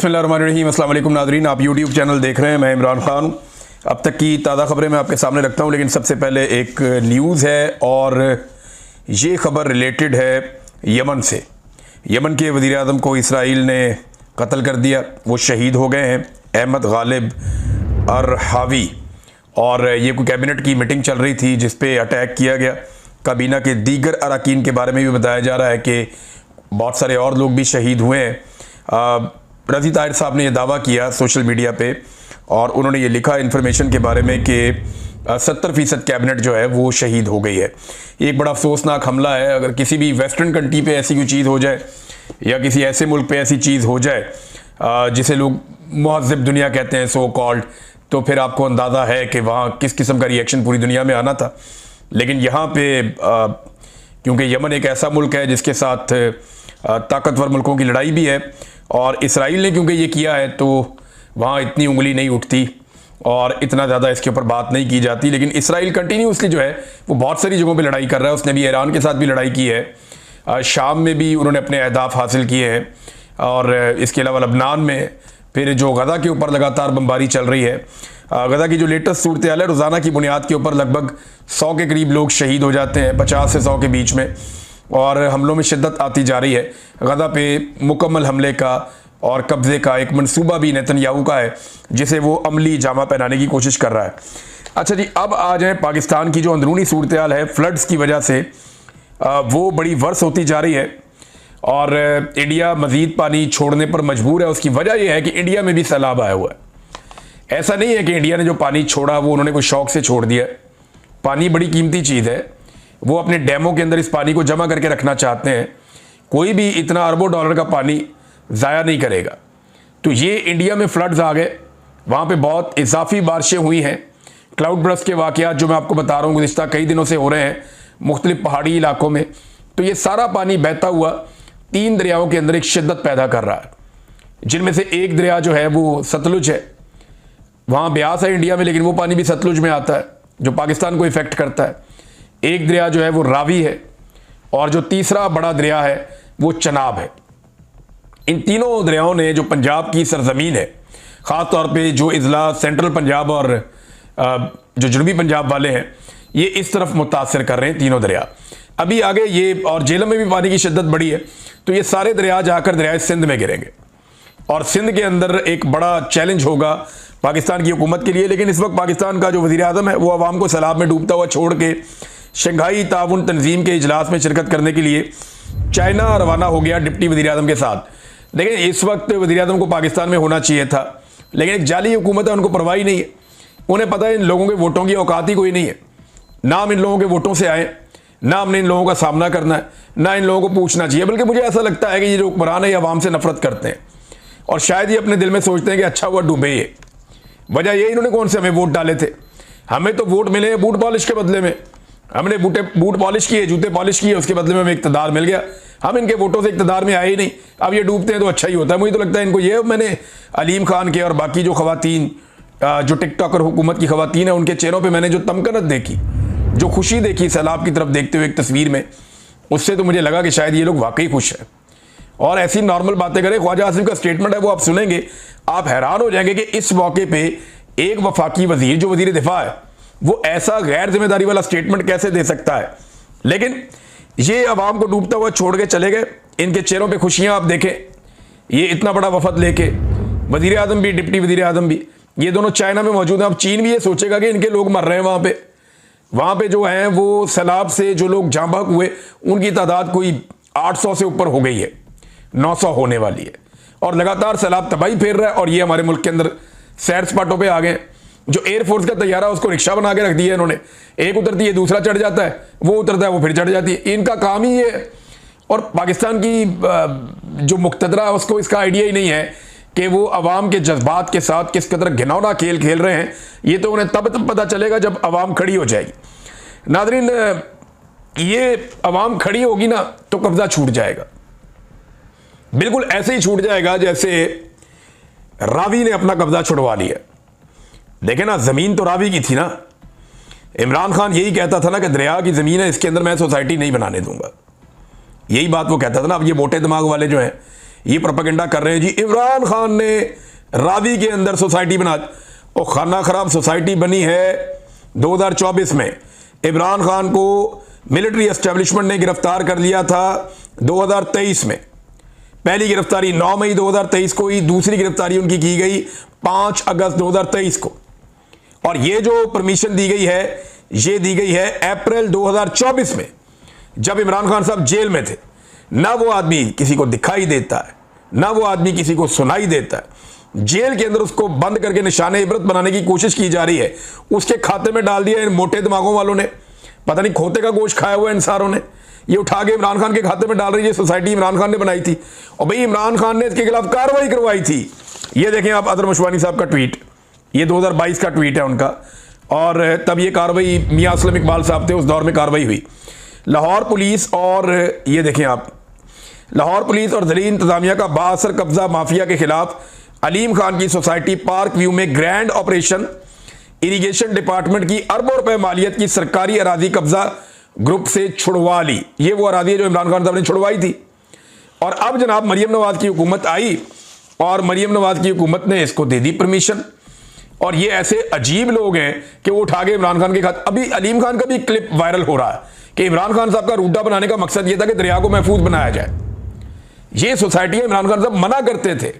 बिस्मिल्लाहिर्रहमानिर्रहीम। अस्सलाम वालेकुम नाज़रीन, आप यूट्यूब चैनल देख रहे हैं। मैं इमरान खान। अब तक की ताज़ा खबरें मैं आपके सामने रखता हूं, लेकिन सबसे पहले एक न्यूज़ है और ये ख़बर रिलेटेड है यमन से। यमन के वज़ीर आज़म को इसराइल ने कत्ल कर दिया, वो शहीद हो गए हैं, अहमद गालिब अरहावी। और ये कोई कैबिनेट की मीटिंग चल रही थी जिस पे अटैक किया गया। काबीना के दीगर अरकान के बारे में भी बताया जा रहा है कि बहुत सारे और लोग भी शहीद हुए हैं। रज़ी ताहिर साहब ने यह दावा किया सोशल मीडिया पे, और उन्होंने ये लिखा इन्फॉर्मेशन के बारे में कि 70% कैबिनेट जो है वो शहीद हो गई है। ये एक बड़ा अफसोसनाक हमला है। अगर किसी भी वेस्टर्न कंट्री पे ऐसी कोई चीज़ हो जाए या किसी ऐसे मुल्क पे ऐसी चीज़ हो जाए जिसे लोग महज़्ज़ब दुनिया कहते हैं, सो कॉल्ड, तो फिर आपको अंदाज़ा है कि वहाँ किस किस्म का रिएक्शन पूरी दुनिया में आना था। लेकिन यहाँ पे क्योंकि यमन एक ऐसा मुल्क है जिसके साथ ताकतवर मुल्कों की लड़ाई भी है, और इसराइल ने क्योंकि ये किया है तो वहाँ इतनी उंगली नहीं उठती और इतना ज़्यादा इसके ऊपर बात नहीं की जाती। लेकिन इसराइल कंटिन्यूसली जो है वो बहुत सारी जगहों पे लड़ाई कर रहा है। उसने भी ईरान के साथ भी लड़ाई की है, शाम में भी उन्होंने अपने अहदाफ हासिल किए हैं, और इसके अलावा लबनान में फिर जो गज़ा के ऊपर लगातार बमबारी चल रही है। गज़ा की जो लेटेस्ट सूरत हाल है, रोज़ाना की बुनियाद के ऊपर लगभग 100 के करीब लोग शहीद हो जाते हैं, 50 से 100 के बीच में, और हमलों में शिद्दत आती जा रही है। गज़ा पे मुकम्मल हमले का और कब्ज़े का एक मंसूबा भी नेतन्याहू का है जिसे वो अमली जामा पहनाने की कोशिश कर रहा है। अच्छा जी, अब आ जाए पाकिस्तान की जो अंदरूनी सूरत हाल है। फ्लड्स की वजह से वो बड़ी वर्स होती जा रही है और इंडिया मज़ीद पानी छोड़ने पर मजबूर है। उसकी वजह यह है कि इंडिया में भी सैलाब आया हुआ है। ऐसा नहीं है कि इंडिया ने जो पानी छोड़ा वो उन्होंने कोई शौक से छोड़ दिया। पानी बड़ी कीमती चीज़ है, वो अपने डैमों के अंदर इस पानी को जमा करके रखना चाहते हैं। कोई भी इतना अरबों डॉलर का पानी ज़ाया नहीं करेगा। तो ये इंडिया में फ्लड्स आ गए, वहाँ पे बहुत इजाफी बारिशें हुई हैं। क्लाउड बर्स्ट के वाक़यात जो मैं आपको बता रहा हूँ गुज़िश्ता कई दिनों से हो रहे हैं मुख्तलिफ पहाड़ी इलाकों में। तो ये सारा पानी बहता हुआ 3 दरियाओं के अंदर एक शिद्दत पैदा कर रहा है, जिनमें से एक दरिया जो है वो सतलुज है। वहाँ ब्यास है इंडिया में, लेकिन वो पानी भी सतलुज में आता है जो पाकिस्तान को इफ़ेक्ट करता है। एक दरिया जो है वो रावी है, और जो तीसरा बड़ा दरिया है वो चनाब है। इन तीनों दरियाओं ने जो पंजाब की सरजमीन है, ख़ास तौर पे जो इज़ला सेंट्रल पंजाब और जो जनूबी पंजाब वाले हैं, ये इस तरफ मुतासर कर रहे हैं तीनों दरिया। अभी आगे ये और जेलम में भी पानी की शिद्दत बढ़ी है, तो ये सारे दरिया जाकर दरिया सिंध में गिरेंगे, और सिंध के अंदर एक बड़ा चैलेंज होगा पाकिस्तान की हुकूमत के लिए। लेकिन इस वक्त पाकिस्तान का जो वज़ीर आज़म है वो अवाम को सैलाब में डूबता हुआ छोड़ के शंघाई ताउन तंजीम के इजलास में शिरकत करने के लिए चाइना रवाना हो गया डिप्टी वज़ीर आज़म के साथ। लेकिन इस वक्त वज़ीर आज़म को पाकिस्तान में होना चाहिए था, लेकिन एक जाली हुकूमत है, उनको परवाह ही नहीं है। उन्हें पता है इन लोगों के वोटों की औकात ही कोई नहीं है। ना हम इन लोगों के वोटों से आए, ना हमने इन लोगों का सामना करना है, ना इन लोगों को पूछना चाहिए। बल्कि मुझे ऐसा लगता है कि ये जो हुक्मरान है ये अवाम से नफरत करते हैं, और शायद ये अपने दिल में सोचते हैं कि अच्छा हुआ डूबे ये। वजह ये इन्होंने कौन से हमें वोट डाले थे? हमें तो वोट मिले हैं बूट पॉलिश के बदले में। हमने बूट पॉलिश किए, जूते पॉलिश किए, उसके बदले में हमें इक़्तिदार मिल गया। हम इनके वोटों से इक़्तिदार में आए ही नहीं। अब ये डूबते हैं तो अच्छा ही होता है। मुझे तो लगता है इनको ये, मैंने अलीम खान के और बाकी जो ख़वातीन जो टिकटॉकर हुकूमत की ख़वातीन है उनके चेहरों पे मैंने जो तमकनत देखी, जो खुशी देखी सैलाब की तरफ देखते हुए एक तस्वीर में, उससे तो मुझे लगा कि शायद ये लोग वाकई खुश हैं और ऐसी नॉर्मल बातें करें। ख्वाजा आसिफ का स्टेटमेंट है वो आप सुनेंगे, आप हैरान हो जाएंगे कि इस मौके पर एक वफाकी वज़ीर जो वज़ीर दिफा है वो ऐसा गैर जिम्मेदारी वाला स्टेटमेंट कैसे दे सकता है। लेकिन ये अवाम को डूबता हुआ छोड़ के चले गए। इनके चेहरों पे खुशियां आप देखें, ये इतना बड़ा वफद लेके, वज़ीर आज़म भी डिप्टी वज़ीर आज़म भी, ये दोनों चाइना में मौजूद हैं। अब चीन भी ये सोचेगा कि इनके लोग मर रहे हैं वहाँ पे जो हैं वो सैलाब से जो लोग जाँ बहक हुए उनकी तादाद कोई 800 से ऊपर हो गई है, 900 होने वाली है, और लगातार सैलाब तबाही फेर रहा है। और ये हमारे मुल्क के अंदर सैर सपाटों पर आ गए। जो एयरफोर्स का तैयारा उसको रिक्शा बना के रख दिया इन्होंने, एक उतरती है दूसरा चढ़ जाता है, वो उतरता है वो फिर चढ़ जाती है। इनका काम ही ये है। और पाकिस्तान की जो मुक़्तदरा है उसको इसका आइडिया ही नहीं है कि वो अवाम के जज्बात के साथ किस कदर घिनौना खेल खेल रहे हैं। ये तो उन्हें तब पता चलेगा जब अवाम खड़ी हो जाएगी। नाज़रीन, ये अवाम खड़ी होगी ना तो कब्जा छूट जाएगा, बिल्कुल ऐसे ही छूट जाएगा जैसे रावी ने अपना कब्जा छुड़वा लिया। देखे ना, ज़मीन तो रावी की थी ना। इमरान खान यही कहता था ना कि दरिया की ज़मीन है, इसके अंदर मैं सोसाइटी नहीं बनाने दूंगा। यही बात वो कहता था ना। अब ये मोटे दिमाग वाले जो हैं ये प्रोपेगेंडा कर रहे हैं जी इमरान खान ने रावी के अंदर सोसाइटी बना, और खाना खराब सोसाइटी बनी है 2024 में। इमरान खान को मिलिट्री एस्टेब्लिशमेंट ने गिरफ्तार कर लिया था 2023 में। पहली गिरफ्तारी 9 मई 2023 को ही, दूसरी गिरफ्तारी उनकी की गई 5 अगस्त 2023 को। और ये जो परमिशन दी गई है, ये दी गई है अप्रैल 2024 में, जब इमरान खान साहब जेल में थे। ना वो आदमी किसी को दिखाई देता है, ना वो आदमी किसी को सुनाई देता है। जेल के अंदर उसको बंद करके निशाने इबरत बनाने की कोशिश की जा रही है। उसके खाते में डाल दिया इन मोटे दिमागों वालों ने, पता नहीं खोते का गोश्त खाया हुआ इंसानों ने, ये उठा के इमरान खान के खाते में डाल रही है। सोसाइटी इमरान खान ने बनाई थी और भाई इमरान खान ने इसके खिलाफ कार्रवाई करवाई थी। ये देखें आप अदर मशवानी साहब का ट्वीट, ये 2022 का ट्वीट है उनका, और तब ये कार्रवाई मियां असलम इकबाल साहब थे, उस दौर में कार्रवाई हुई। लाहौर पुलिस और ये देखें आप, लाहौर पुलिस और दिल्ली इंतजामिया का बाअसर कब्जा माफिया के खिलाफ अलीम खान की सोसाइटी पार्क व्यू में ग्रैंड ऑपरेशन। इरिगेशन डिपार्टमेंट की अरबों रुपए मालियत की सरकारी अराजी कब्जा ग्रुप से छुड़वा ली। ये वो अराजी है जो इमरान खान साहब ने छुड़वाई थी। और अब जनाब मरियम नवाज की हुकूमत आई और मरियम नवाज की हुकूमत ने इसको दे दी परमिशन। और ये ऐसे अजीब लोग हैं कि वो उठा के इमरान खान के खाते, अभी अलीम खान का भी क्लिप वायरल हो रहा है कि इमरान खान साहब का रूटा बनाने का मकसद ये था कि दरिया को महफूज बनाया जाए। ये सोसाइटियां इमरान खान साहब मना करते थे,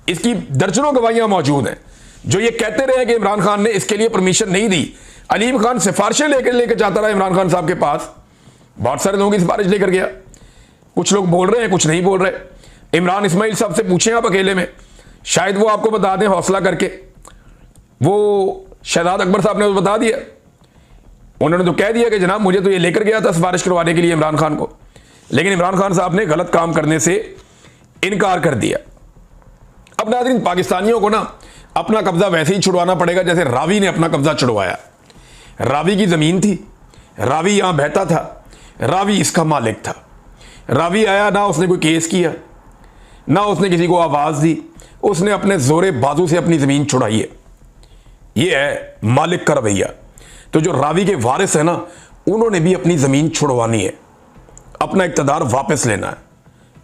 इसकी दर्जनों गवाहियां मौजूद हैं जो ये कहते रहे कि इमरान खान ने इसके लिए परमिशन नहीं दी। अलीम खान सिफारिशें लेकर जाता रहा इमरान खान साहब के पास, बहुत सारे लोगों की सिफारिश लेकर गया। कुछ लोग बोल रहे हैं, कुछ नहीं बोल रहे। इमरान इस्माइल साहब से पूछें आप अकेले में, शायद वो आपको बता दें हौसला करके। वो शहजाद अकबर साहब ने तो बता दिया, उन्होंने तो कह दिया कि जनाब मुझे तो ये लेकर गया था सिफारिश करवाने के लिए इमरान खान को, लेकिन इमरान खान साहब ने गलत काम करने से इनकार कर दिया। अब नाज़रीन, पाकिस्तानियों को ना अपना कब्जा वैसे ही छुड़वाना पड़ेगा जैसे रावी ने अपना कब्जा छुड़वाया। रावी की जमीन थी, रावी यहां बहता था, रावी इसका मालिक था। रावी आया ना, उसने कोई केस किया, ना उसने किसी को आवाज दी, उसने अपने जोरे बाजू से अपनी जमीन छुड़ाई है। ये है मालिक का रवैया। तो जो रावी के वारिस है ना, उन्होंने भी अपनी जमीन छुड़वानी है, अपना इक्तदार वापस लेना है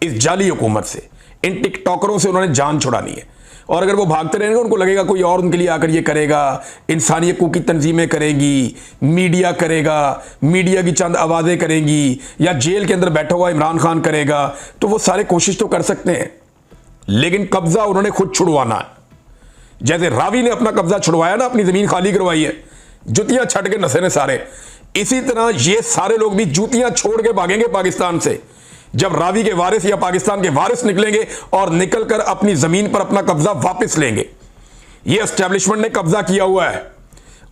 इस जाली हुकूमत से। इन टिकटॉकरों से उन्होंने जान छुड़ानी है। और अगर वो भागते रहेंगे, उनको लगेगा कोई और उनके लिए आकर ये करेगा, इंसानी हकूक़ की तंजीमें करेगी, मीडिया करेगा, मीडिया की चंद आवाज़ें करेंगी, या जेल के अंदर बैठा हुआ इमरान खान करेगा, तो वो सारे कोशिश तो कर सकते हैं, लेकिन कब्जा उन्होंने खुद छुड़वाना है। जैसे रावी ने अपना कब्जा छुड़वाया ना, अपनी ज़मीन खाली करवाई है, जूतियाँ छट के नसे ने सारे, इसी तरह ये सारे लोग भी जूतियाँ छोड़ के भागेंगे पाकिस्तान से जब रावी के वारिस या पाकिस्तान के वारिस निकलेंगे और निकलकर अपनी जमीन पर अपना कब्जा वापस लेंगे। यह एस्टेब्लिशमेंट ने कब्जा किया हुआ है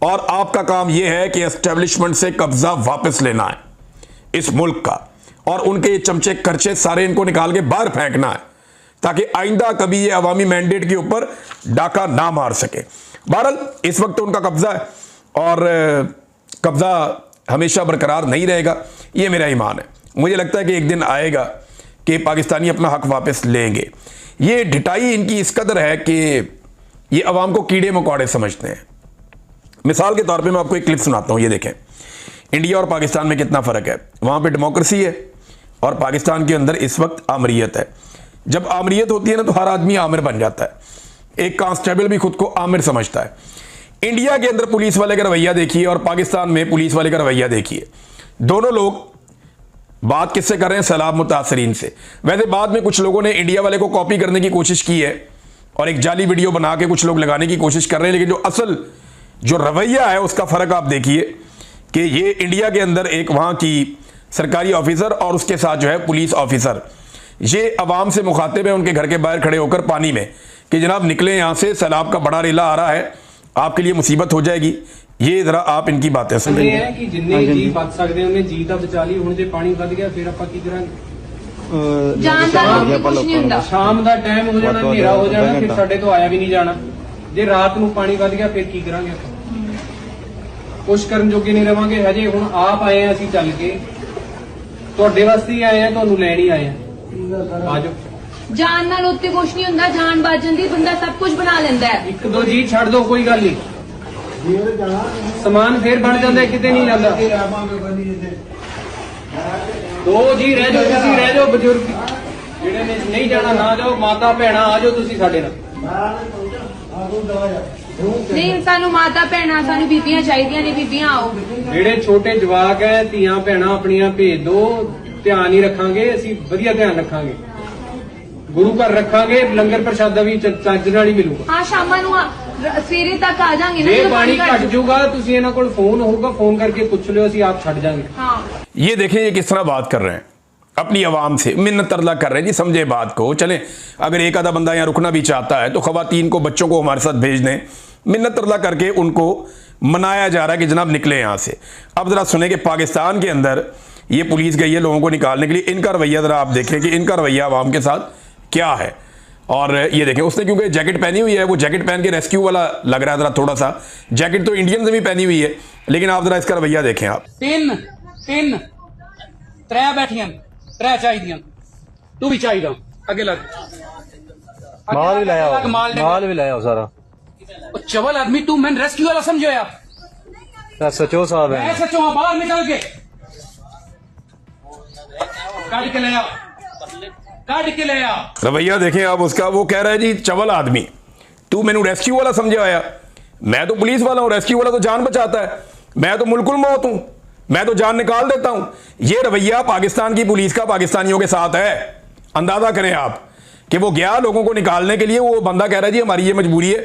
और आपका काम यह है कि एस्टेब्लिशमेंट से कब्जा वापस लेना है इस मुल्क का, और उनके ये चमचे खर्चे सारे इनको निकाल के बाहर फेंकना है ताकि आइंदा कभी ये अवामी मैंडेट के ऊपर डाका ना मार सके। बहरहाल इस वक्त तो उनका कब्जा है और कब्जा हमेशा बरकरार नहीं रहेगा, ये मेरा ईमान है। मुझे लगता है कि एक दिन आएगा कि पाकिस्तानी अपना हक वापस लेंगे। ये ढिटाई इनकी इस कदर है कि ये अवाम को कीड़े मकोड़े समझते हैं। मिसाल के तौर पे मैं आपको एक क्लिप सुनाता हूँ। ये देखें, इंडिया और पाकिस्तान में कितना फ़र्क है। वहाँ पे डेमोक्रेसी है और पाकिस्तान के अंदर इस वक्त आमरीत है। जब आमरीत होती है ना, तो हर आदमी आमिर बन जाता है। एक कांस्टेबल भी खुद को आमिर समझता है। इंडिया के अंदर पुलिस वाले का रवैया देखिए और पाकिस्तान में पुलिस वाले का रवैया देखिए। दोनों लोग बात किससे कर रहे हैं? सैलाब मुतासरीन से। वैसे बाद में कुछ लोगों ने इंडिया वाले को कॉपी करने की कोशिश की है और एक जाली वीडियो बना के कुछ लोग लगाने की कोशिश कर रहे हैं, लेकिन जो असल जो रवैया है उसका फ़र्क आप देखिए कि ये इंडिया के अंदर एक वहाँ की सरकारी ऑफिसर और उसके साथ जो है पुलिस ऑफिसर, ये अवाम से मुखातिब है उनके घर के बाहर खड़े होकर पानी में कि जनाब निकले यहाँ से, सैलाब का बड़ा रेला आ रहा है, आपके लिए मुसीबत हो जाएगी। ये जरा आप इनकी बातें सुनिए। ਇਹ ਹੈ ਕਿ ਜਿੰਨੇ ਜੀ ਬਚ ਸਕਦੇ ਉਹਨੇ ਜੀ ਤਾਂ ਬਚਾ ਲਈ। ਹੁਣ ਜੇ ਪਾਣੀ ਵੱਧ ਗਿਆ ਫਿਰ ਆਪਾਂ ਕੀ ਕਰਾਂਗੇ? ਜਾਨ ਦਾ ਕੁਝ ਨਹੀਂ ਹੁੰਦਾ। ਸ਼ਾਮ ਦਾ ਟਾਈਮ ਹੋ ਜਾਣਾ, ਹਨੇਰਾ ਹੋ ਜਾਣਾ, ਫਿਰ ਸਾਡੇ ਤੋਂ ਆਇਆ ਵੀ ਨਹੀਂ ਜਾਣਾ। ਜੇ ਰਾਤ ਨੂੰ ਪਾਣੀ ਵੱਧ ਗਿਆ ਫਿਰ ਕੀ ਕਰਾਂਗੇ ਆਪਾਂ? ਕੁਛ ਕਰਨ ਜੋਗੇ ਨਹੀਂ ਰਵਾਂਗੇ। ਹਜੇ ਹੁਣ ਆਪ ਆਏ ਆ ਅਸੀਂ ਚੱਲ ਕੇ, ਤੁਹਾਡੇ ਵਾਸਤੇ ਹੀ ਆਏ ਆ, ਤੁਹਾਨੂੰ ਲੈਣ ਹੀ ਆਏ ਆ। ਆਜੋ। ਜਾਨ ਨਾਲ ਉੱਤੇ ਕੁਝ ਨਹੀਂ ਹੁੰਦਾ, ਜਾਨ ਬਚ ਜਾਂਦੀ, ਬੰਦਾ ਸਭ ਕੁਝ ਬਣਾ ਲੈਂਦਾ ਹੈ। ਇੱਕ ਦੋ ਜੀ ਛੱਡ ਦੋ, ਕੋਈ ਗੱਲ ਨਹੀਂ। ਸਮਾਨ ਫੇਰ ਬਣ ਜਾਂਦਾ, ਕਿਤੇ ਨਹੀਂ ਜਾਂਦਾ। ਦੋ ਜੀ ਰਹਿ ਜਾਓ, ਤੁਸੀਂ ਰਹਿ ਜਾਓ ਬਜ਼ੁਰਗ। ਜਿਹੜੇ ਨੇ ਨਹੀਂ ਜਾਣਾ ਨਾ ਜਾਓ, ਮਾਤਾ ਭੈਣਾਂ ਆ ਜਾਓ ਤੁਸੀਂ ਸਾਡੇ ਨਾਲ। ਨਹੀਂ ਸਾਨੂੰ ਮਾਤਾ ਭੈਣਾਂ ਸਾਨੂੰ ਬੀਬੀਆਂ ਚਾਹੀਦੀਆਂ ਨੇ, ਬੀਬੀਆਂ ਆਓ। ਜਿਹੜੇ ਛੋਟੇ ਜਵਾਕ ਹੈ, ਧੀਆਂ ਭੈਣਾਂ ਆਪਣੀਆਂ ਭੇਜ ਦਿਓ, ਧਿਆਨ ਹੀ ਰੱਖਾਂਗੇ ਅਸੀਂ, ਵਧੀਆ ਧਿਆਨ ਰੱਖਾਂਗੇ, ਗੁਰੂ ਘਰ ਰੱਖਾਂਗੇ, ਲੰਗਰ ਪ੍ਰਸ਼ਾਦਾ ਵੀ ਚੱਜ ਨਾਲ ਹੀ ਮਿਲੂਗਾ। ਹਾਂ ਸ਼ਾਮਾਂ ਨੂੰ ਸਵੇਰੇ ਤੱਕ ਆ ਜਾਾਂਗੇ ਨਾ। ਜੇ ਪਾਣੀ ਘਟ ਜਾਊਗਾ ਤੁਸੀਂ ਇਹਨਾਂ ਕੋਲ ਫੋਨ ਹੋਊਗਾ, ਫੋਨ करके पूछ लो, ਅਸੀਂ ਆਪ ਛੱਡ जाएंगे। हाँ ये देखें ये किस तरह बात कर रहे हैं, अपनी आवाम से मिन्नत तरला कर रहे हैं जी। समझे बात को। चलें अगर एक आधा बंदा यहाँ रुकना भी चाहता है तो खवातीन को, बच्चों को हमारे साथ भेज दें, मिन्नत तरला करके उनको मनाया जा रहा है कि जनाब निकले यहाँ से। अब ज़रा सुने कि पाकिस्तान के अंदर ये पुलिस गई है लोगों को निकालने के लिए, इनका रवैया ज़रा आप देखें कि इनका रवैया आवाम के साथ क्या है। और ये देखें उसने क्योंकि जैकेट पहनी हुई है, वो जैकेट पहन के रेस्क्यू वाला लग रहा है ज़रा थोड़ा सा। जैकेट तो इंडियन से भी पहनी हुई है, लेकिन आप ज़रा इसका रवैया देखें आप। तीन तीन त्रै बैठियां, त्रै चाहिए, तू भी चाहिए अगे लग, माल भी लाया हो, माल भी लाया हो सारा। चवल आदमी तू, मैंने रेस्क्यू वाला समझो यार, सचो साहब है, मैं सचो हाँ, बाहर निकल के काट के ले आओ, काट के ले आओ। रवैया देखें आप उसका। वो कह रहा है जी चवल आदमी, तू मैंने रेस्क्यू वाला समझे आया, मैं तो पुलिस वाला हूं, रेस्क्यू वाला तो जान बचाता है, मैं तो मुल्कुल मौत हूं, मैं तो जान निकाल देता हूं। ये रवैया पाकिस्तान की पुलिस का पाकिस्तानियों के साथ है। अंदाजा करें आप कि वो गया लोगों को निकालने के लिए, वो बंदा कह रहा है जी हमारी ये मजबूरी है,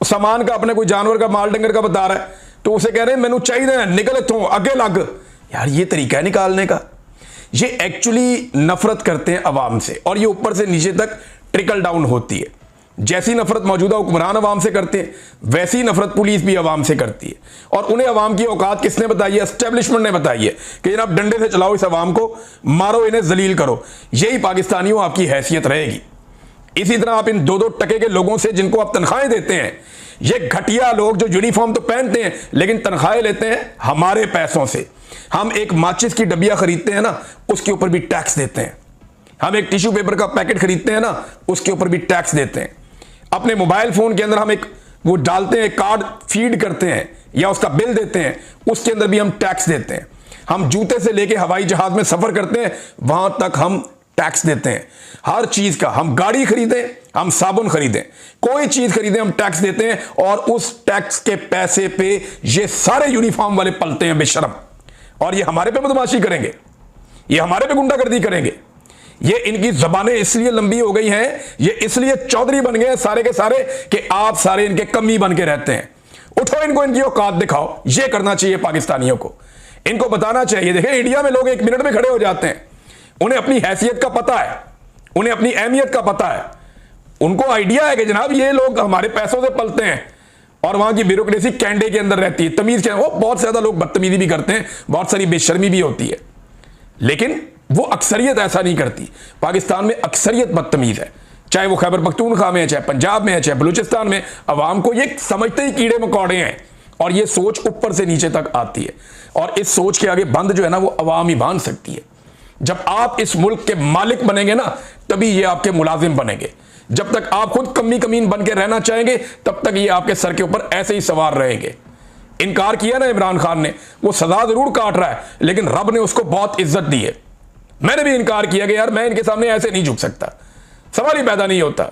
सामान का, अपने कोई जानवर का, माल डंगर का बता रहा है, तो उसे कह रहे हैं मैनू चाहिए, निकल इत्थों, अगे लग। यार ये तरीका है निकालने का। ये एक्चुअली नफरत करते हैं अवाम से, और ये ऊपर से नीचे तक ट्रिकल डाउन होती है। जैसी नफरत मौजूदा हुक्मरान अवाम से करते हैं, वैसी नफरत पुलिस भी अवाम से करती है। और उन्हें अवाम की औकात किसने बताई है? एस्टेब्लिशमेंट ने बताई है कि जनाब डंडे से चलाओ इस अवाम को, मारो इन्हें, जलील करो। यही पाकिस्तानियों आपकी हैसियत रहेगी। इसी तरह आप इन 2-2 टके के लोगों से जिनको आप तनख्वाहें देते हैं, ये घटिया लोग जो यूनिफॉर्म तो पहनते हैं लेकिन तनख्वाहें लेते हैं हमारे पैसों से। हम एक माचिस की डबिया खरीदते हैं ना, उसके ऊपर भी टैक्स देते हैं। हम एक टिश्यू पेपर का पैकेट खरीदते हैं ना, उसके ऊपर भी टैक्स देते हैं। अपने मोबाइल फोन के अंदर हम एक वो डालते हैं, कार्ड फीड करते हैं या उसका बिल देते हैं, उसके अंदर भी हम टैक्स देते हैं। हम जूते से लेके हवाई जहाज में सफर करते हैं, वहां तक हम टैक्स देते हैं। हर चीज का, हम गाड़ी खरीदें, हम साबुन खरीदें, कोई चीज खरीदें, हम टैक्स देते हैं। और उस टैक्स के पैसे पे ये सारे यूनिफॉर्म वाले पलते हैं बेशरम, और ये हमारे पे बदमाशी करेंगे, ये हमारे पे गुंडागर्दी करेंगे। ये इनकी जबानें इसलिए लंबी हो गई हैं, ये इसलिए चौधरी बन गए सारे के सारे कि आप सारे इनके कमी बन के रहते हैं। उठो, इनको इनकी औकात दिखाओ। ये करना चाहिए पाकिस्तानियों को, इनको बताना चाहिए। देखें इंडिया में लोग 1 मिनट में खड़े हो जाते हैं, उन्हें अपनी हैसियत का पता है, उन्हें अपनी अहमियत का पता है, उनको आइडिया है कि जनाब ये लोग हमारे पैसों से पलते हैं, और वहां की ब्यूरोक्रेसी कैंडे के अंदर रहती है, तमीज के। वो बहुत ज्यादा लोग बदतमीजी भी करते हैं, बहुत सारी बेशर्मी भी होती है, लेकिन वो अक्सरियत ऐसा नहीं करती। पाकिस्तान में अक्सरियत बदतमीज है, चाहे वो खैबर पख्तूनख्वा में है, चाहे पंजाब में है, चाहे बलूचिस्तान में। अवाम को ये समझते ही कीड़े मकोड़े हैं, और ये सोच ऊपर से नीचे तक आती है। और इस सोच के आगे बंद जो है ना, वो अवाम ही बांध सकती है। जब आप इस मुल्क के मालिक बनेंगे ना, तभी ये आपके मुलाजिम बनेंगे। जब तक आप खुद कमी कमीन बन के रहना चाहेंगे, तब तक ये आपके सर के ऊपर ऐसे ही सवार रहेंगे। इनकार किया ना इमरान खान ने, वो सजा जरूर काट रहा है, लेकिन रब ने उसको बहुत इज्जत दी है। मैंने भी इनकार किया कि यार मैं इनके सामने ऐसे नहीं झुक सकता, सवाल ही पैदा नहीं होता।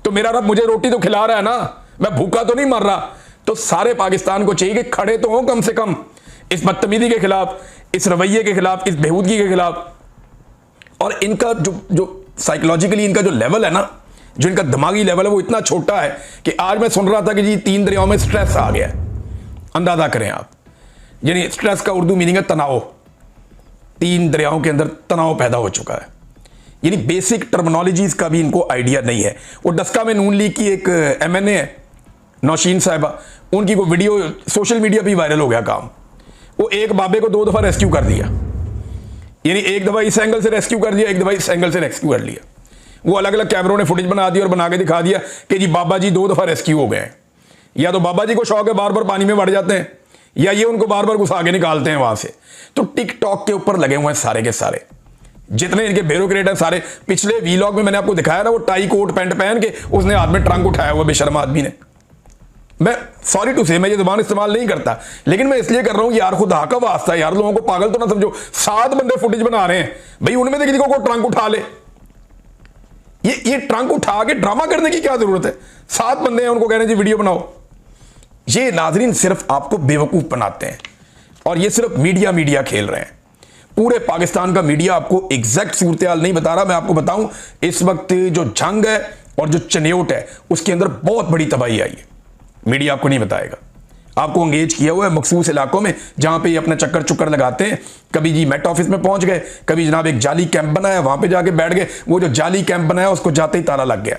तो मेरा रब मुझे रोटी तो खिला रहा है ना, मैं भूखा तो नहीं मर रहा। तो सारे पाकिस्तान को चाहिए कि खड़े तो हो कम से कम इस बदतमीजी के खिलाफ, इस रवैये के खिलाफ, इस बेहूदगी के खिलाफ। और इनका जो साइकोलॉजिकली इनका जो लेवल है ना, जो इनका दिमागी लेवल है, वो इतना छोटा है कि आज मैं सुन रहा था कि जी 3 दरियाओं में स्ट्रेस आ गया। अंदाजा करें आप, यानी स्ट्रेस का उर्दू मीनिंग है तनाव। 3 दरियाओं के अंदर तनाव पैदा हो चुका है। यानी बेसिक टर्मिनोलॉजीज का भी इनको आइडिया नहीं है। वो डस्का में नून लीग की एक MNA है नौशीन साहिबा, उनकी कोई वीडियो सोशल मीडिया पे वायरल हो गया काम। वो एक बाबे को 2 दफा रेस्क्यू कर दिया, यानी एक दफा इस एंगल से रेस्क्यू कर दिया, एक दफा इस एंगल से रेस्क्यू कर लिया। वो अलग अलग कैमरों ने फुटेज बना दी और बना के दिखा दिया कि जी बाबा जी 2 दफा रेस्क्यू हो गए हैं। या तो बाबा जी को शौक है, बार बार पानी में बढ़ जाते हैं, या ये उनको बार बार घुसा के निकालते हैं वहां से। तो टिकटॉक के ऊपर लगे हुए हैं सारे के सारे, जितने इनके ब्यूरोक्रेट हैं सारे। पिछले वीलॉग में मैंने आपको दिखाया ना, वो टाई कोट पैंट पहन के उसने हाथ में ट्रंक उठाया हुआ बेशर्म आदमी ने। मैं सॉरी टू से, मैं ये जुबान इस्तेमाल नहीं करता, लेकिन मैं इसलिए कर रहा हूं यार, खुदा का वास्ता यार, लोगों को पागल तो ना समझो। 7 बंदे फुटेज बना रहे हैं भाई, उनमें से किसी को ट्रंक उठा ले, ये ट्रंक उठा के ड्रामा करने की क्या जरूरत है? 7 बंदे हैं, उनको कह रहे हैं जी वीडियो बनाओ। ये नाजरीन सिर्फ आपको बेवकूफ बनाते हैं और ये सिर्फ मीडिया खेल रहे हैं। पूरे पाकिस्तान का मीडिया आपको एग्जैक्ट सूरत हाल नहीं बता रहा। मैं आपको बताऊं, इस वक्त जो जंग है और जो चनेवट है उसके अंदर बहुत बड़ी तबाही आई है। मीडिया आपको नहीं बताएगा। आपको अंगेज किया हुआ है मखसूस इलाकों में जहां पे ये अपना चक्कर चुक्कर लगाते हैं। कभी जी मेट ऑफिस में पहुंच गए, कभी जनाब एक जाली कैंप बनाया वहां पे जाके बैठ गए। वो जो जाली कैंप बनाया उसको जाते ही ताला लग गया।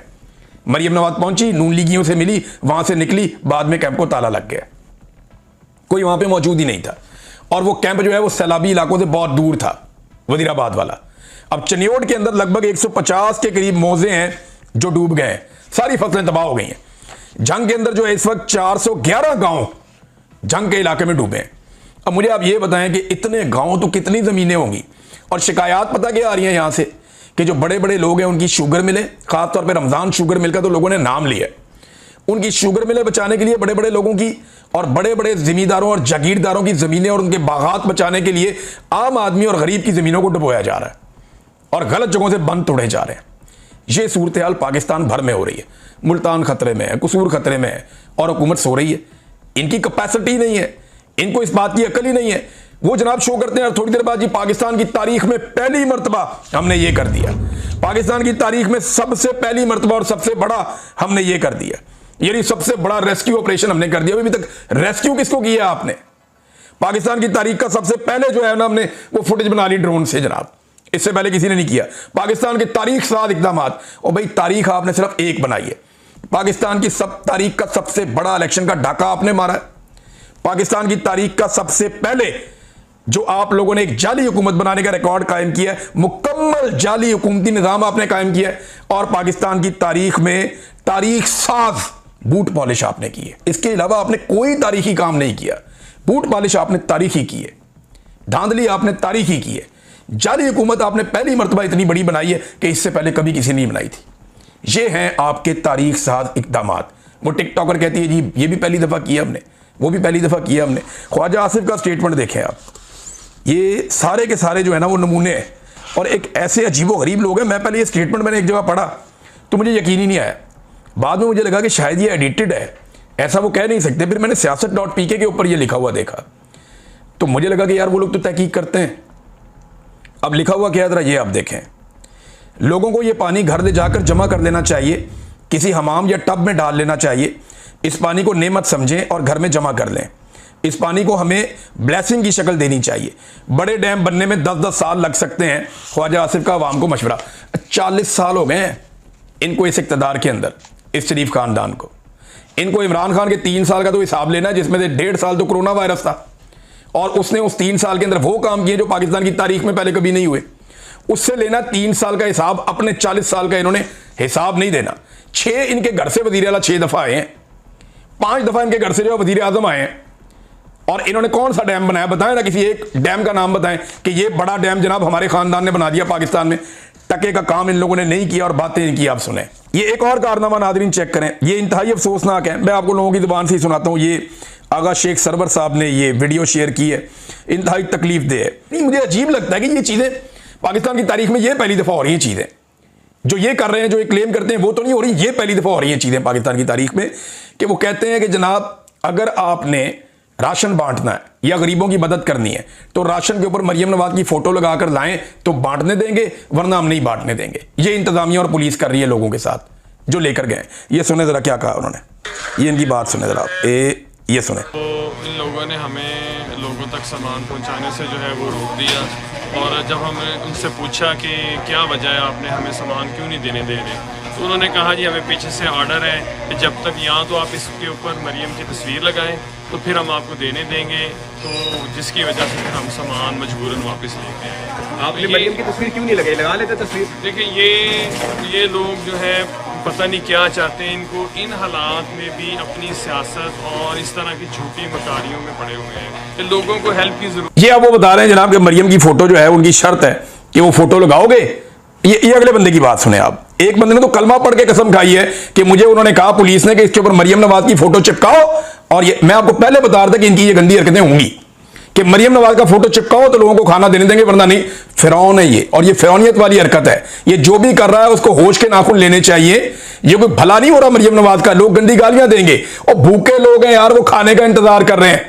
मरियम नवाज पहुंची, नून लीगियों से मिली, वहां से निकली, बाद में कैंप को ताला लग गया। कोई वहां पे मौजूद ही नहीं था और वो कैंप जो है वो सैलाबी इलाकों से बहुत दूर था, वजीराबाद वाला। अब चनियोट के अंदर लगभग 150 के करीब मौजे हैं जो डूब गए हैं, सारी फसलें तबाह हो गई हैं। जंग के अंदर जो है इस वक्त 411 गांव जंग के इलाके में डूबे हैं। अब मुझे आप ये बताएं कि इतने गांव तो कितनी जमीनें होंगी। और शिकायत पता क्या आ रही है यहां से कि जो बड़े बड़े लोग हैं उनकी शुगर मिले, खासतौर पर रमजान शुगर मिल का तो लोगों ने नाम लिया, उनकी शुगर मिले बचाने के लिए बड़े बड़े लोगों की और बड़े बड़े जिमींदारों और जागीरदारों की जमीनें और उनके बागात बचाने के लिए आम आदमी और गरीब की जमीनों को डुबोया जा रहा है और गलत जगहों से बंद तोड़े जा रहे हैं। यह सूरत हाल पाकिस्तान भर में हो रही है। मुल्तान खतरे में है, कसूर खतरे में है और हुकूमत सो रही है। इनकी कैपेसिटी नहीं है, इनको इस बात की अकल ही नहीं है। वो जनाब शो करते हैं थोड़ी देर बाद जी पाकिस्तान की तारीख में पहली मर्तबा हमने ये कर दिया, पाकिस्तान की तारीख में सबसे पहली मर्तबा और सबसे बड़ा हमने ये कर दिया, यानी सबसे बड़ा रेस्क्यू ऑपरेशन हमने कर दिया। अभी तक रेस्क्यू किसको किया आपने? पाकिस्तान की तारीख का सबसे पहले जो है ना हमने वो फुटेज बना ली ड्रोन से जनाब, इससे पहले किसी ने नहीं किया। पाकिस्तान की तारीख साथ इकदाम, और भाई तारीख आपने सिर्फ एक बनाई है। पाकिस्तान की सब तारीख का सबसे बड़ा इलेक्शन का डाका आपने मारा है। पाकिस्तान की तारीख का सबसे पहले जो आप लोगों ने एक जाली हुकूमत बनाने का रिकॉर्ड कायम किया है, मुकम्मल जाली हुकूमती निजाम आपने कायम किया है। और पाकिस्तान की तारीख में तारीख साज बूट पॉलिश आपने की है। इसके अलावा आपने कोई तारीखी काम नहीं किया। बूट पॉलिश आपने तारीखी की है, धांधली आपने तारीखी की है, जाली हुकूमत आपने पहली मर्तबा इतनी बड़ी बनाई है कि इससे पहले कभी किसी ने बनाई थी। ये हैं आपके तारीख साज इकदामात। वो टिकटॉकर कहती है जी ये भी पहली दफा किया हमने, वो भी पहली दफा किया हमने। ख्वाजा आसिफ का स्टेटमेंट देखें आप, ये सारे के सारे जो है ना वो नमूने हैं और एक ऐसे अजीबो गरीब लोग हैं। मैं पहले ये स्टेटमेंट मैंने एक जगह पढ़ा तो मुझे यकीन ही नहीं आया, बाद में मुझे लगा कि शायद ये एडिटेड है, ऐसा वो कह नहीं सकते। फिर मैंने siyaset.pk के ऊपर ये लिखा हुआ देखा तो मुझे लगा कि यार वो लोग तो तहकीक करते हैं। अब लिखा हुआ क्या है जरा ये आप देखें, लोगों को ये पानी घर ले जाकर जमा कर लेना चाहिए, किसी हमाम या टब में डाल लेना चाहिए। इस पानी को नेमत समझें और घर में जमा कर लें। इस पानी को हमें ब्लेसिंग की शक्ल देनी चाहिए। बड़े डैम बनने में 10-10 साल लग सकते हैं। ख्वाजा आसिफ का आवाम को मशवरा। 40 साल हो गए हैं इनको इस इक़्तिदार के अंदर, इस शरीफ खानदान को। इनको इमरान खान के 3 साल का तो हिसाब लेना है जिसमें से 1.5 साल तो कोरोना वायरस था और उसने उस 3 साल के अंदर वो काम किए जो पाकिस्तान की तारीख में पहले कभी नहीं हुए। उससे लेना 3 साल का हिसाब, अपने 40 साल का इन्होंने हिसाब नहीं देना। 6 इनके घर से वजीर आला 6 दफा आए हैं, 5 दफा इनके घर से जो वजीर आजम आए हैं। और इन्होंने कौन सा डैम बनाया बताएं ना, किसी एक डैम का नाम बताएं कि ये बड़ा डैम जनाब हमारे खानदान ने बना दिया पाकिस्तान में। टके का काम इन लोगों ने नहीं किया और बातें नहीं की। आप सुने ये एक और कारनामा नादरीन चेक करें, ये इंतहाई अफसोसनाक है। मैं आपको लोगों की जुबान से ही सुनाता हूँ। ये आगा शेख सरवर साहब ने ये वीडियो शेयर की है, इंतहाई तकलीफ दे है। नहीं मुझे अजीब लगता है कि ये चीज़ें पाकिस्तान की तारीख में ये पहली दफ़ा हो रही हैं। चीज़ें जो ये कर रहे हैं, जो ये क्लेम करते हैं वो तो नहीं हो रही, ये पहली दफ़ा हो रही हैं चीज़ें पाकिस्तान की तारीख में कि वो कहते हैं कि जनाब अगर आपने राशन बांटना है या गरीबों की मदद करनी है तो राशन के ऊपर मरियम नवाज की फोटो लगाकर लाएं तो बांटने देंगे, वरना हम नहीं बांटने देंगे। ये इंतजामिया और पुलिस कर रही है लोगों के साथ जो लेकर गए। ये सुने जरा क्या कहा उन्होंने, ये इनकी बात सुने जरा, ये सुने। तो इन लोगों ने हमें लोगों तक सामान पहुंचाने से जो है वो रोक दिया और जब हमने उनसे पूछा कि क्या वजह है आपने हमें सामान क्यों नहीं देने दे रहे, तो उन्होंने कहा जी हमें पीछे से ऑर्डर है कि जब तक यहाँ तो आप इसके ऊपर मरियम की तस्वीर लगाएं तो फिर हम आपको देने देंगे, तो जिसकी वजह से फिर हम सामान मजबूरन वापस लेके आए। आपने मरियम की तस्वीर क्यों नहीं लगाई? लगा लेते तस्वीर। देखिए ये लोग जो है पता नहीं क्या चाहते हैं, इनको इन हालात में भी अपनी सियासत और इस तरह की झूठी मकारियों में पड़े हुए हैं कि लोगों को हेल्प की जरूरत। ये अब वो बता रहे हैं जनाब कि मरियम की फोटो जो है उनकी शर्त है कि वो फोटो लगाओगे। ये अगले बंदे की बात सुने आप। एक बंदे ने तो कलमा पढ़ के कसम खाई है कि मुझे उन्होंने कहा पुलिस ने कि इसके ऊपर मरियम नवाज की फोटो चिपकाओ, और ये मैं आपको पहले बता रहा था कि इनकी ये गंदी हरकतें होंगी कि मरियम नवाज का फोटो चिपकाओ तो लोगों को खाना देने देंगे, वरना नहीं। फिरौन है ये, और ये फिरौनियत वाली हरकत है। ये जो भी कर रहा है उसको होश के नाखून लेने चाहिए। ये कोई भला नहीं हो रहा मरियम नवाज का, लोग गंदी गालियां देंगे। और भूखे लोग हैं यार, वो खाने का इंतजार कर रहे हैं,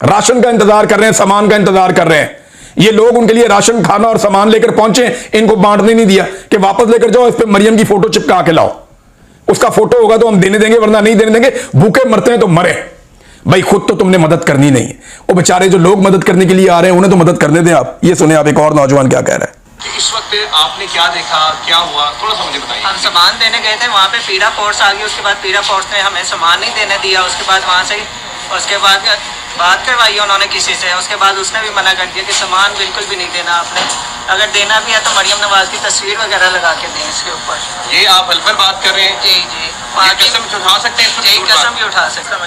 राशन का इंतजार कर रहे हैं, सामान का इंतजार कर रहे हैं। ये लोग उनके लिए राशन, खाना और सामान लेकर पहुंचे, इनको बांटने नहीं दिया कि वापस लेकर जाओ, इस पे मरियम की फोटो चिपका के लाओ। उसका फोटो होगा तो हम देने देंगे, वरना नहीं देने देंगे। भूखे मरते हैं तो मरे भाई, खुद तो तुमने मदद करनी नहीं है। वो बेचारे जो लोग मदद करने के लिए आ रहे हैं उन्हें तो मदद करने दें आप। ये सुने आप एक और नौजवान क्या कह रहा है। इस वक्त आपने क्या देखा, क्या हुआ, थोड़ा सा मुझे बताइए। हम सामान देने गए थे, वहाँ पे पीड़ा फोर्स आ गई। उसके बाद पीड़ा फोर्स ने हमें सामान नहीं देने दिया। उसके बाद वहाँ से उसके बाद बात करवाई उन्होंने किसी से। उसके बाद उसने भी मना कर दिया कि सामान बिल्कुल भी नहीं देना आपने, अगर देना भी है तो मरियम नवाज की तस्वीर वगैरह लगा के दें इसके ऊपर। ये आप हल पर बात कर रहे हैं? जी जी, ये कसम उठा सकते हैं? जी कसम भी उठा सकते हैं।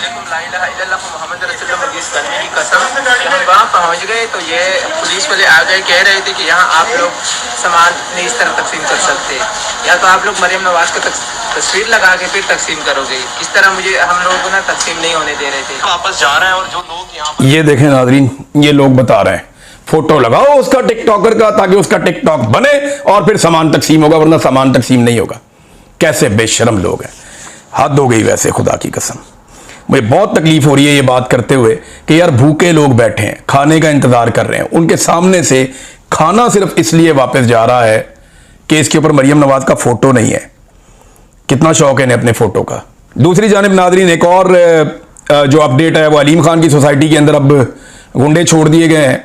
की कसम। हम वहाँ पहुँच गए तो ये पुलिस वाले आ गए, कह रहे थे कि यहाँ आप लोग सामान नहीं इस तरह तकसीम कर सकते, या तो आप लोग मरियम नवाज का तस्वीर लगा के फिर तकसीम करोगे। इस तरह मुझे हम लोगों को ना तकसीम नहीं होने दे रहे थे। वापस जा रहे हैं और जो लोग यहाँ पर ये देखें नाज़रीन, ये लोग बता रहे हैं फोटो लगाओ उसका टिकटॉकर का, ताकि उसका टिकटॉक बने और फिर सामान तकसीम होगा, वरना सामान तकसीम नहीं होगा। कैसे बेशरम लोग हैं, हद हो गई वैसे, खुदा की कसम। मुझे बहुत तकलीफ हो रही है ये बात करते हुए कि यार भूखे लोग बैठे हैं, खाने का इंतजार कर रहे हैं, उनके सामने से खाना सिर्फ इसलिए वापस जा रहा है कि इसके ऊपर मरियम नवाज का फोटो नहीं है। कितना शौक है इन्हें अपने फोटो का। दूसरी जानिब नाज़रीन, एक और जो अपडेट है वो अलीम खान की सोसाइटी के अंदर अब गुंडे छोड़ दिए गए हैं।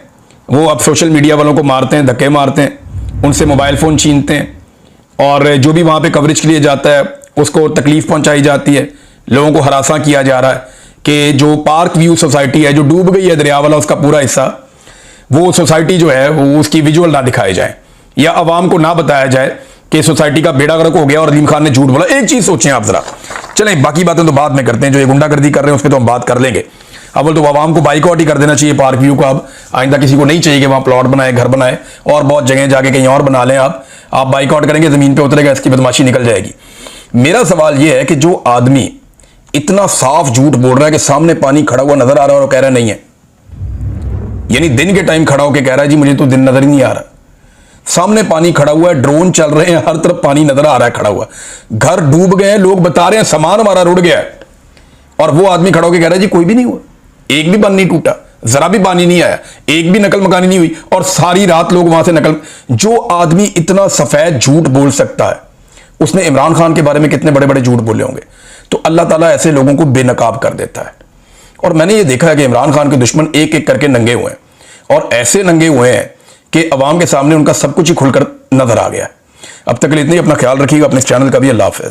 वो अब सोशल मीडिया वालों को मारते हैं, धक्के मारते हैं, उनसे मोबाइल फ़ोन छीनते हैं, और जो भी वहाँ पे कवरेज के लिए जाता है उसको तकलीफ़ पहुँचाई जाती है। लोगों को हरासा किया जा रहा है कि जो पार्क व्यू सोसाइटी है जो डूब गई है दरिया वाला, उसका पूरा हिस्सा, वो सोसाइटी जो है वो उसकी विजुअल ना दिखाए जाए, या आवाम को ना बताया जाए कि सोसाइटी का बेड़ा गर्क हो गया और अलीम खान ने झूठ बोला। एक चीज़ सोचें आप ज़रा, चलें बाकी बातें तो बाद में करते हैं, जो ये गुंडागर्दी कर रहे हैं उस पर तो हम बात कर लेंगे। अव्वल तो आवाम को बाइकआउट ही कर देना चाहिए पार्क व्यू को। अब आइंदा किसी को नहीं चाहिए कि वहाँ प्लॉट बनाए, घर बनाए, और बहुत जगह जाके कहीं और बना लें। आप बाइकआउट करेंगे, ज़मीन पे उतरेगा, इसकी बदमाशी निकल जाएगी। मेरा सवाल ये है कि जो आदमी इतना साफ झूठ बोल रहा है कि सामने पानी खड़ा हुआ नजर आ रहा है और कह रहा नहीं है, यानी दिन के टाइम खड़ा होकर कह रहा है जी मुझे तो दिन नजर ही नहीं आ रहा, सामने पानी खड़ा हुआ है, ड्रोन चल रहे हैं, हर तरफ पानी नजर आ रहा है खड़ा हुआ, घर डूब गए हैं, लोग बता रहे हैं सामान हमारा रुड़ गया है, और वो आदमी खड़ा होकर कह रहा है जी कोई भी नहीं हुआ, एक भी बंद नहीं टूटा, जरा भी पानी नहीं आया, एक भी नकल मकानी नहीं हुई, और सारी रात लोग वहां से नकल। जो आदमी इतना सफेद झूठ बोल सकता है, उसने इमरान खान के बारे में कितने बड़े बड़े झूठ बोले होंगे। तो अल्लाह ताला ऐसे लोगों को बेनकाब कर देता है। और मैंने ये देखा है कि इमरान खान के दुश्मन एक एक करके नंगे हुए हैं, और ऐसे नंगे हुए हैं कि अवाम के सामने उनका सब कुछ ही खुलकर नजर आ गया। अब तक के लिए इतनी, अपना ख्याल रखिएगा, अपने इस चैनल का भी। अल्लाह हाफ़िज़।